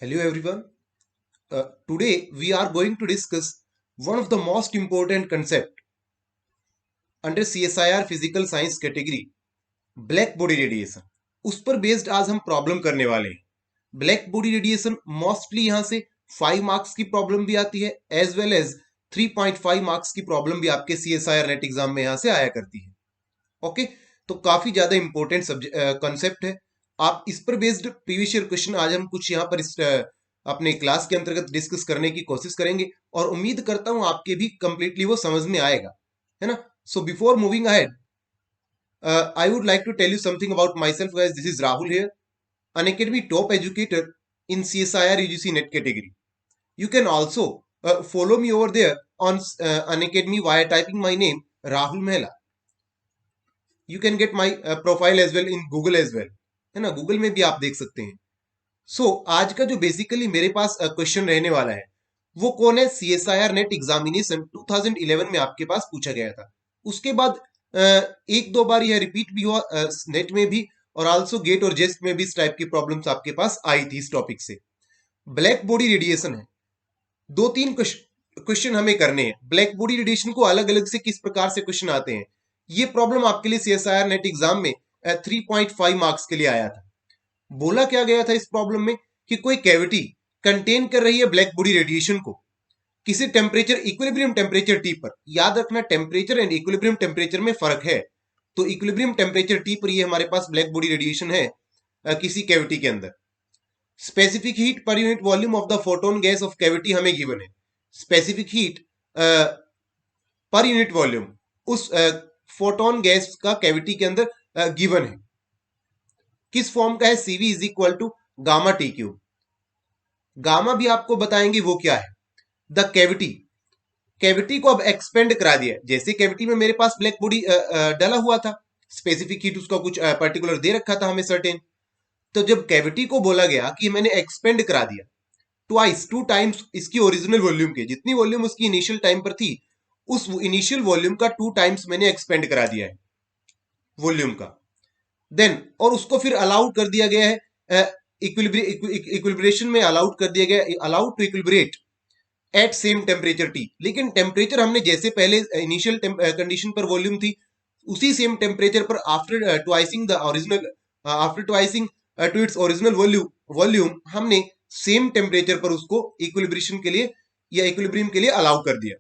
Hello everyone. Today we are going to discuss one of the most important concept under CSIR Physical Science category, black body radiation. उस पर based आज हम problem करने वाले हैं. Black body radiation mostly यहाँ से 5 marks की प्रॉब्लम भी आती है एज वेल एज 3.5 मार्क्स की प्रॉब्लम भी आपके CSIR नेट एग्जाम में यहाँ से आया करती है. ओके, तो काफी ज्यादा इंपॉर्टेंट सब्जेक्ट कंसेप्ट है. आप इस पर बेस्ड प्रीवियस ईयर क्वेश्चन आज हम कुछ यहाँ पर अपने क्लास के अंतर्गत डिस्कस करने की कोशिश करेंगे और उम्मीद करता हूं आपके भी कंप्लीटली वो समझ में आएगा, है ना. So before moving ahead, I would like to tell you something about myself. This is Rahul here, an academy top educator in CSIR UGC net category. You can also follow me over there on Unacademy via typing my name Rahul Mehla. You can get my profile as well in Google as well, है ना. Google में भी आप देख सकते हैं. आज का जो बेसिकली मेरे पास क्वेश्चन रहने वाला है वो कौन है, CSIR नेट एग्जामिनेशन 2011 में आपके पास पूछा गया था. उसके बाद एक दो बार यह रिपीट भी हुआ नेट में भी, और आल्सो गेट और जेस्ट में भी इस टाइप की प्रॉब्लम्स आपके पास आई थी इस टॉपिक से. ब्लैक बॉडी रेडिएशन है. दो तीन क्वेश्चन हमें करने हैं. ब्लैक बॉडी रेडिएशन को अलग अलग से किस प्रकार से क्वेश्चन आते हैं, ये प्रॉब्लम आपके लिए CSIR नेट एग्जाम में 3.5 मार्क्स के लिए आया था. बोला क्या गया था इस प्रॉब्लम में कि कोई कैविटी कंटेन कर रही है ब्लैक बॉडी रेडिएशन को किसी टेम्परेचर, इक्विलिब्रियम टेम्परेचर टी पर. याद रखना, टेम्परेचर एंड इक्विलिब्रियम टेम्परेचर में फर्क है. तो इक्विलिब्रियम टेम्परेचर टी पर ये हमारे पास ब्लैक बॉडी रेडिएशन है किसी कैविटी के अंदर. Specific heat per unit volume of the photon gas of cavity हमें गिवन है. Specific heat per unit volume उस फोटोन गैस का कैविटी के अंदर गिवन है. किस फॉर्म का है, CV is equal to gamma T cube. Gamma भी आपको बताएंगे वो क्या है. द कैविटी, कैविटी को अब एक्सपेंड करा दिया. जैसे कैविटी में मेरे पास ब्लैक बॉडी डला हुआ था, स्पेसिफिक हीट उसका कुछ पर्टिकुलर दे रखा था हमें सर्टेन. तो जब कैविटी को बोला गया कि मैंने एक्सपेंड करा दिया ट्वाइस, 2 टाइम्स इसकी ओरिजिनल वॉल्यूम के, जितनी वॉल्यूम उसकी इनिशियल टाइम पर थी उस इनिशियल वॉल्यूम का 2 टाइम्स मैंने एक्सपेंड करा दिया है वॉल्यूम का. देन और उसको फिर अलाउड कर दिया गया है इक्विलिब्रेशन में, अलाउड कर दिया गया, allowed to equilibrate at same temperature T. लेकिन टेम्परेचर हमने जैसे पहले इनिशियल कंडीशन पर वॉल्यूम थी उसी सेम टेम्परेचर पर after twicing the original, after twicing to its original volume हमने सेम टेम्परेचर पर उसको इक्विलिब्रेशन के लिए या इक्विलिब्रियम के लिए अलाउ कर दिया.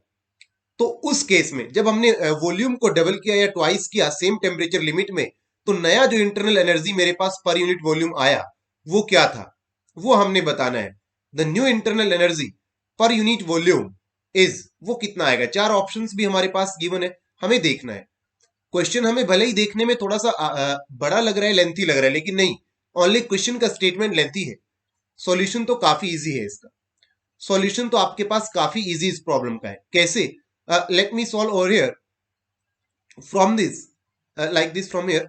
तो उस केस में जब हमने वॉल्यूम को डबल किया या ट्वाइस किया सेम टेम्परेचर लिमिट में, तो नया जो इंटरनल एनर्जी मेरे पास पर यूनिट वॉल्यूम आया वो क्या था, वो हमने बताना है. The new internal energy per unit volume is, वो कितना आएगा. 4 ऑप्शंस भी हमारे पास गिवन है, हमें देखना है. क्वेश्चन हमें भले ही देखने में थोड़ा सा बड़ा लग रहा है, लेंथी लग रहा है, लेकिन नहीं, ओनली क्वेश्चन का स्टेटमेंट लेंथी है. सॉल्यूशन तो काफी इजी है इसका. सॉल्यूशन तो आपके पास काफी इजी इस प्रॉब्लम का है. कैसे, let me solve over here from this, like this from here.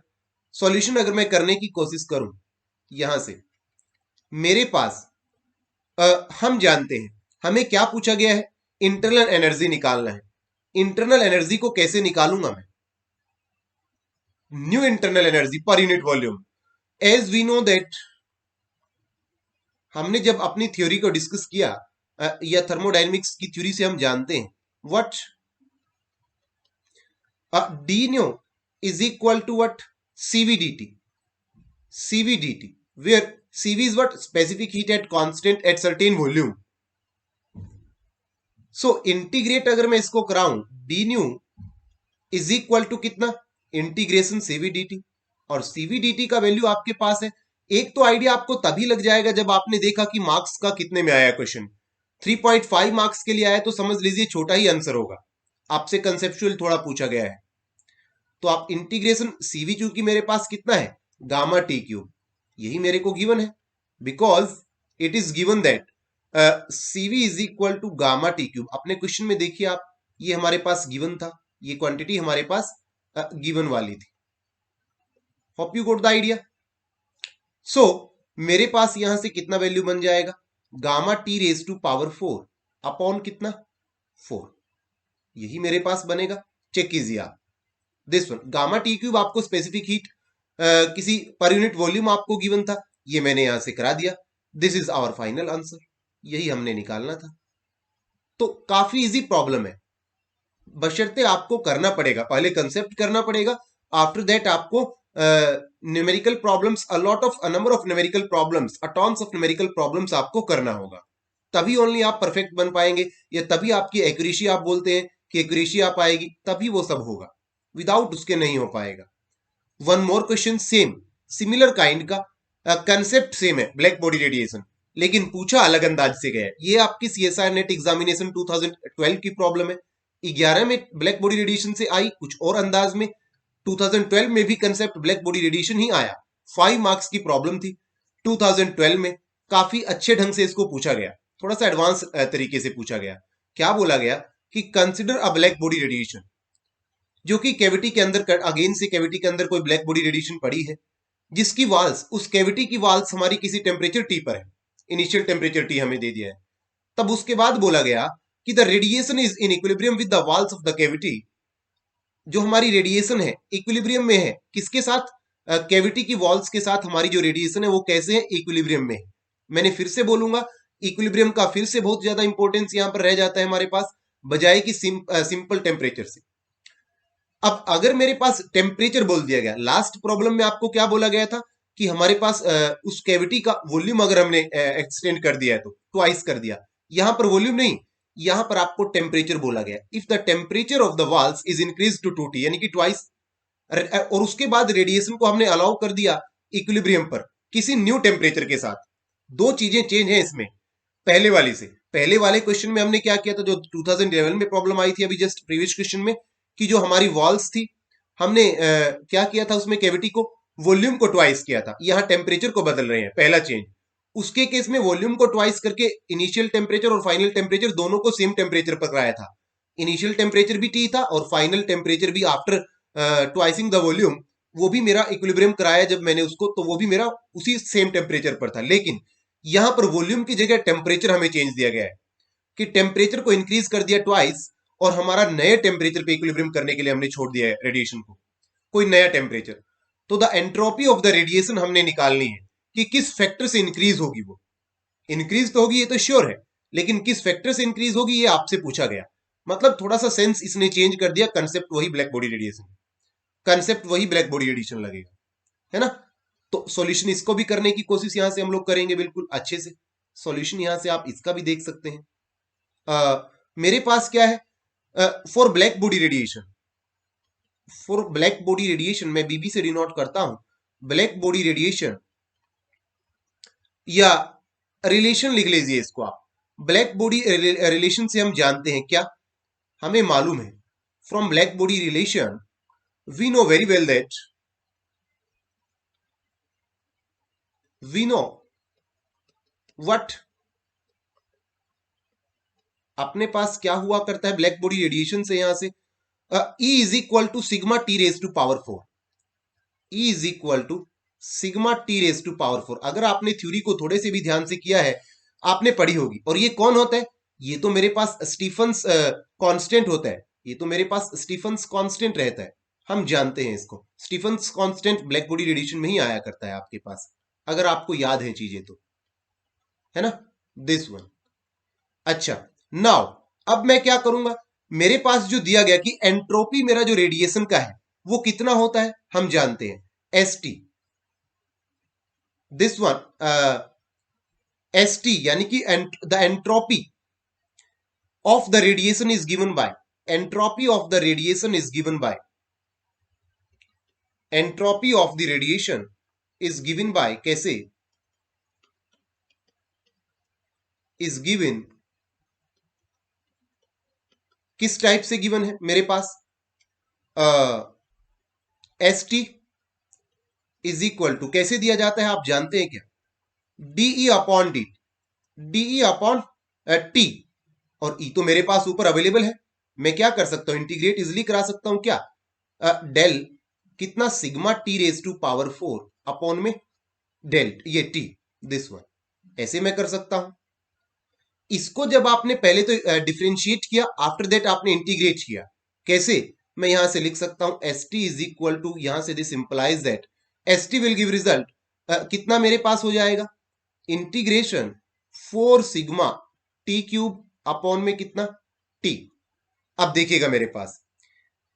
Solution अगर मैं करने की कोशिश करूं यहां से, मेरे पास हम जानते हैं हमें क्या पूछा गया है, इंटरनल एनर्जी निकालना है. इंटरनल एनर्जी को कैसे निकालूंगा मैं, nu internal energy per unit volume. As we know that, हमने जब अपनी थ्योरी को डिस्कस किया या थर्मोडायनेमिक्स की थ्योरी से हम जानते हैं what D nu is equal to what, CVDT. CVDT where CV is what, specific heat at constant at certain volume. So integrate अगर मैं इसको कराऊं, d nu is equal to कितना, इंटीग्रेशन CVDT. और CVDT का वैल्यू आपके पास है. एक तो आइडिया आपको तभी लग जाएगा जब आपने देखा कि मार्क्स का कितने में आया क्वेश्चन. 3.5 मार्क्स के लिए आया तो समझ लीजिए छोटा ही आंसर होगा, आपसे कंसेप्चुअल थोड़ा पूछा गया है. तो आप इंटीग्रेशन CV चूंकि मेरे पास कितना है, गामा टी क्यूब, यही मेरे को गिवन है because it is given that CV is equal to gamma T cube. अपने क्वेश्चन में देखिए आप, ये हमारे पास गिवन था, ये क्वांटिटी हमारे पास गिवन वाली थी. Hope you got the idea. So मेरे पास यहां से कितना वैल्यू बन जाएगा, gamma T raise to power 4 upon कितना, 4. यही मेरे पास बनेगा. चेक कीजिए आप this one. Gamma T cube आपको स्पेसिफिक हीट किसी पर यूनिट वॉल्यूम आपको गिवन था, ये मैंने यहां से करा दिया. This is our final answer, यही हमने निकालना था। तो काफी इजी प्रॉब्लम है, बशर्ते आपको करना पड़ेगा, पहले कंसेप्ट करना पड़ेगा, आफ्टर दैट आपको numerical problems, a lot of a number of numerical problems, a tons of numerical problems आपको करना होगा, तभी ओनली आप परफेक्ट बन पाएंगे, या तभी आपकी एक्यूरेसी, आप बोलते हैं कि एक्यूरेसी आ पाएगी, तभी वो सब होगा, विदाउट उसके नहीं हो पाएगा। One more question, same similar kind का, कंसेप्ट सेम है, ब्लैक बॉडी रेडिएशन, लेकिन पूछा अलग अंदाज से गया है। ये आपकी सीएसआई नेट एग्जामिनेशन 2012 की प्रॉब्लम है। 11 में ब्लैक बॉडी रेडिएशन से आई कुछ और अंदाज में, 2012 में भी कंसेप्ट ब्लैक बॉडी रेडिएशन ही आया, 5 मार्क्स की प्रॉब्लम थी। 2012 में काफी अच्छे ढंग से इसको पूछा गया, थोड़ा सा एडवांस तरीके से पूछा गया। क्या बोला गया कि consider a black body radiation, जो कि कैविटी के अंदर, अगेन से कैविटी के अंदर कोई ब्लैक बॉडी रेडिएशन पड़ी है, जिसकी वाल्स, उस कैविटी की वाल्स हमारी किसी टेम्परेचर टी पर है, इनिशियल टेम्परेचर टी हमें दे दिया है। तब उसके बाद बोला गया कि the radiation is in equilibrium with the walls of the cavity, जो हमारी रेडिएशन है इक्विलिब्रियम में है, किसके साथ, कैविटी की वॉल्स के साथ हमारी जो रेडिएशन है वो कैसे है, इक्विलिब्रियम में है। मैंने फिर से बोलूंगा, इक्विलिब्रियम का फिर से बहुत ज्यादा इंपॉर्टेंस यहां पर रह जाता है हमारे पास, बजाय कि सिंपल टेम्परेचर से। अब अगर मेरे पास टेम्परेचर बोल दिया गया, लास्ट प्रॉब्लम में आपको क्या बोला गया था कि हमारे पास उस कैविटी का वॉल्यूम अगर हमने एक्सटेंड कर दिया है तो ट्वाइस कर दिया, यहां पर वॉल्यूम नहीं, यहां पर आपको टेम्परेचर बोला गया। If the temperature of the walls is increase to 2T, यानी कि ट्वाइस, और उसके बाद रेडिएशन को हमने अलाउ कर दिया इक्विलिब्रियम पर किसी न्यू टेम्परेचर के साथ। दो चीजें चेंज है इसमें पहले वाली से। पहले वाले क्वेश्चन में हमने क्या किया था, जो 2011 में प्रॉब्लम आई थी अभी जस्ट प्रीवियस क्वेश्चन में, कि जो हमारी वॉल्स थी, हमने क्या किया था उसमें, कैविटी को, वॉल्यूम को ट्वाइस किया था। यहां टेम्परेचर को बदल रहे हैं, पहला चेंज। उसके केस में वॉल्यूम को ट्वाइस करके इनिशियल टेम्परेचर और फाइनल टेम्परेचर दोनों को सेम टेम्परेचर पर कराया था। इनिशियल टेम्परेचर भी टी था और फाइनल टेम्परेचर भी आफ्टर ट्वाइसिंग द वॉल्यूम, वो भी मेरा इक्विलिब्रियम कराया जब मैंने उसको, तो वो भी मेरा उसी सेम टेम्परेचर पर था। लेकिन यहां पर वॉल्यूम की जगह टेम्परेचर हमें चेंज दिया गया है, कि टेम्परेचर को इंक्रीज कर दिया ट्वाइस, और हमारा नए टेम्परेचर पे इक्विलिब्रियम करने के लिए हमने छोड़ दिया है रेडिएशन को, कोई नया टेम्परेचर। तो the entropy of the radiation हमने निकालनी है कि किस फैक्टर से इंक्रीज होगी। वो इंक्रीज तो होगी, ये तो श्योर है, लेकिन किस फैक्टर से इंक्रीज होगी ये आपसे पूछा गया। मतलब थोड़ा सा सेंस इसने चेंज कर दिया, कंसेप्ट वही ब्लैक बॉडी रेडिएशन, कंसेप्ट वही ब्लैक बॉडी रेडिएशन लगेगा, है ना। तो सॉल्यूशन इसको भी करने की कोशिश यहां से हम लोग करेंगे बिल्कुल अच्छे से। सॉल्यूशन यहां से आप इसका भी देख सकते हैं। मेरे पास क्या है, for black body radiation, for black body radiation मैं बीबी से डिनोट करता हूं। ब्लैक बॉडी रेडिएशन, या रिलेशन लिख लीजिए इसको आप। ब्लैक बॉडी रिलेशन से हम जानते हैं क्या, हमें मालूम है, from black body relation we know very well that, we know what, अपने पास क्या हुआ करता है ब्लैक बॉडी रेडिएशन से, यहां से E is equal to sigma T raise to power 4, E is equal to sigma T raise to power 4। अगर आपने थ्योरी को थोड़े से भी ध्यान से किया है, आपने पढ़ी होगी। और ये कौन होता है, ये तो मेरे पास स्टीफन्स कांस्टेंट होता है, ये तो मेरे पास स्टीफन्स कांस्टेंट रहता है, हम जानते हैं इसको। Stefan's constant black body radiation में ही आया करता है आपके पास, अगर आपको याद है चीजें तो, है ना, दिस वन। अच्छा, नाउ अब मैं क्या करूंगा, मेरे पास जो दिया गया कि एंट्रोपी मेरा जो रेडिएशन का है वो कितना होता है, हम जानते हैं, S T, this one, S T, यानी कि the entropy of the radiation is given by, entropy of the radiation is given by, entropy of the radiation is given by, कैसे, इज गिवन, किस टाइप से given है मेरे पास, S T is equal to, कैसे दिया जाता है आप जानते हैं क्या, d E upon d, d E upon T, और ई तो मेरे पास ऊपर अवेलेबल है, मैं क्या कर सकता हूं, इंटीग्रेट इजिली करा सकता हूं क्या, डेल कितना, sigma T raise to power 4 upon में डेल ये टी, दिस वन, ऐसे मैं कर सकता हूं। इसको जब आपने पहले तो डिफरेंशिएट किया, आफ्टर दैट आपने इंटीग्रेट किया, कैसे, मैं यहां से लिख सकता हूं S T is equal to, यहां से this implies that S T will give result, कितना मेरे पास हो जाएगा, integration 4 sigma T cube upon में कितना टी। अब देखिएगा मेरे पास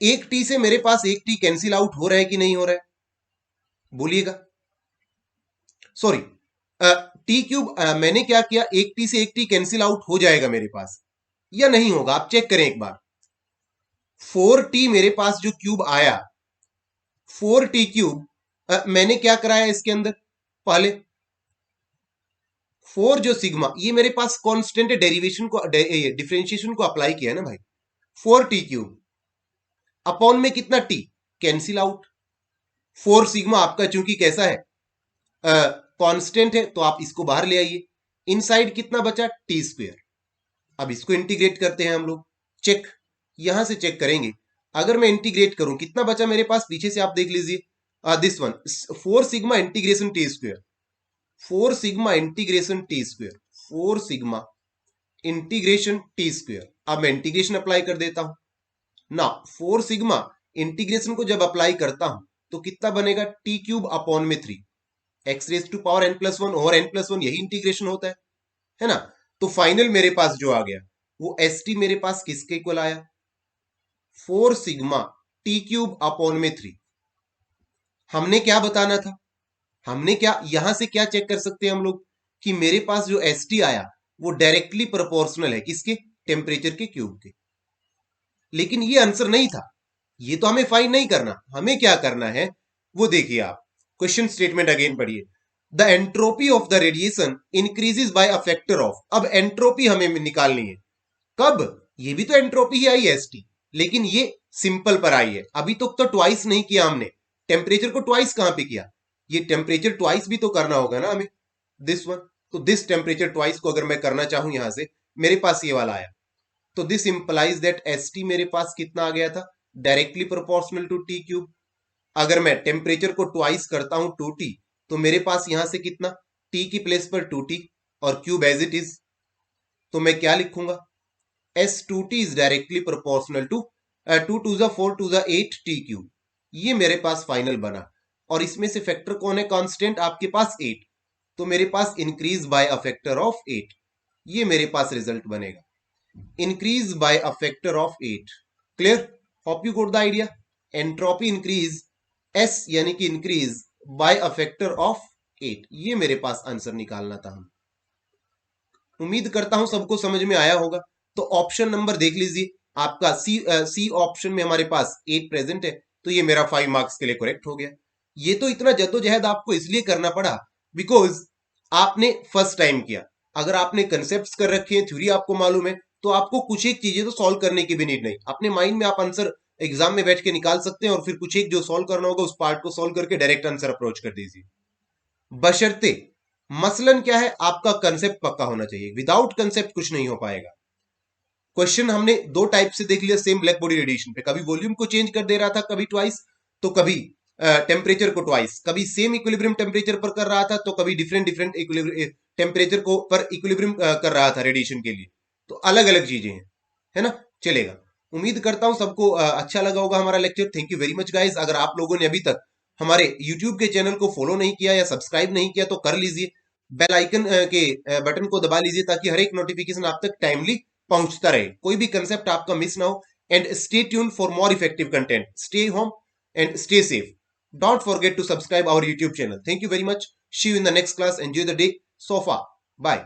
एक टी से मेरे पास एक टी कैंसिल आउट हो रहा है कि नहीं हो रहा है, बोलिएगा। सॉरी, टी क्यूब मैंने क्या किया, एक टी से एक टी कैंसिल आउट हो जाएगा मेरे पास या नहीं होगा, आप चेक करें एक बार। 4t मेरे पास जो क्यूब आया, 4t क्यूब मैंने क्या कराया इसके अंदर, पहले 4 जो सिग्मा, ये मेरे पास कांस्टेंट डेरिवेशन को डिफरेंशिएशन को अप्लाई किया है ना भाई। 4t क्यूब अपॉन में कितना t, कैंसिल आउट। 4 सिग्मा आपका चूंकि कैसा है, कांस्टेंट है, तो आप इसको बाहर ले आइए। इनसाइड कितना बचा, टी स्क्वेयर। अब इसको इंटीग्रेट करते हैं हम लोग, चेक, यहां से चेक करेंगे। अगर मैं इंटीग्रेट करूं कितना बचा मेरे पास, पीछे से आप देख लीजिए, this one 4 sigma integration T square, 4 sigma integration T square, 4 sigma integration T square. अब मैं इंटीग्रेशन अप्लाई कर देता हूं ना, 4 सिग्मा इंटीग्रेशन को जब अप्लाई करता हूं तो कितना बनेगा, टी क्यूब अपॉन में 3 X raise to power n+1 over n+1, यही इंटीग्रेशन होता है ना। तो फाइनल मेरे पास जो आ गया वो एस टी मेरे पास किसके इक्वल आया, 4 सिग्मा टी क्यूब अपॉन में 3। हमने क्या बताना था, हमने क्या यहां से क्या चेक कर सकते हैं हम लोग कि मेरे पास जो एस टी आया वो डायरेक्टली प्रोपोर्शनल है किसके, टेम्परेचर के क्यूब के। लेकिन ये आंसर नहीं था, ये तो हमें फाइंड नहीं करना, हमें क्या करना है वो देखिए आप। क्वेश्चन स्टेटमेंट अगेन पढ़िए, the entropy of the radiation increases by a factor of. अब एंट्रोपी हमें निकालनी है, कब, ये भी तो एंट्रोपी ही आई है एसटी, लेकिन ये सिंपल पर आई है। अभी तो ट्वाइस नहीं किया हमने, टेम्परेचर को ट्वाइस कहां पे किया, ये टेम्परेचर ट्वाइस भी तो करना होगा ना हमें, दिस वन। तो दिस टेम्परेचर ट्वाइस को अगर मैं करना चाहूं यहां से, मेरे पास ये वाला आया, तो this implies that S T मेरे पास कितना आ गया था, directly proportional to T cube. अगर मैं टेम्परेचर को ट्वाइस करता हूं 2t, तो मेरे पास यहां से कितना, t की प्लेस पर 2t और क्यूब एज इट इज, तो मैं क्या लिखूंगा, S2t is directly proportional to 2 to the 4 to ज़ा 8 टी क्यूब। ये मेरे पास फाइनल बना, और इसमें से फैक्टर कौन है, कांस्टेंट आपके पास 8, तो मेरे पास increase by a factor of 8, ये मेरे पास रिजल्ट बनेगा, increase by a factor of 8। Clear, hope you got the idea. Entropy increase, S यानी कि increase by a factor of 8, ये मेरे पास आंसर निकालना था। हम उम्मीद करता हूं सबको समझ में आया होगा। तो ऑप्शन नंबर देख लीजिए, आपका सी ऑप्शन में हमारे पास 8 प्रेजेंट है, तो ये मेरा 5 मार्क्स के लिए करेक्ट हो गया। ये तो इतना जद्दोजहद आपको इसलिए करना पड़ा बिकॉज आपने फर्स्ट टाइम किया। अगर आपने कंसेप्ट कर रखे हैं, थ्योरी आपको मालूम है, तो आपको कुछ एक चीजें तो सॉल्व करने की भी नीड नहीं, अपने माइंड में आप आंसर एग्जाम में बैठ के निकाल सकते हैं, और फिर कुछ एक जो सॉल्व करना होगा उस पार्ट को सॉल्व करके डायरेक्ट आंसर अप्रोच कर दीजिए। बशर्ते मसलन क्या है, आपका कंसेप्ट पक्का होना चाहिए, विदाउट कंसेप्ट कुछ नहीं हो पाएगा। क्वेश्चन हमने दो टाइप से देख लिया सेम ब्लैक बॉडी रेडिएशन पे, कभी वॉल्यूम को चेंज कर दे रहा था, कभी ट्वाइस, तो कभी टेम्परेचर को ट्वाइस, कभी सेम इक्विलिब्रियम टेम्परेचर पर कर रहा था, तो कभी डिफरेंट डिफरेंट टेम्परेचर को पर इक्विलिब्रियम कर रहा था रेडिएशन के लिए। तो अलग अलग चीजें हैं, है ना, चलेगा। उम्मीद करता हूं सबको अच्छा लगा होगा हमारा lecture. Thank you very much guys. अगर आप लोगों ने अभी तक हमारे YouTube के चैनल को फॉलो नहीं किया या सब्सक्राइब नहीं किया तो कर लीजिए, बेल आइकन के बटन को दबा लीजिए, ताकि हर एक नोटिफिकेशन आप तक टाइमली पहुंचता रहे, कोई भी कंसेप्ट आपका मिस ना हो। And stay tuned for more effective content, stay home and stay safe, don't forget to subscribe our YouTube channel. Thank you very much, see you in the next class, enjoy the day so far, bye.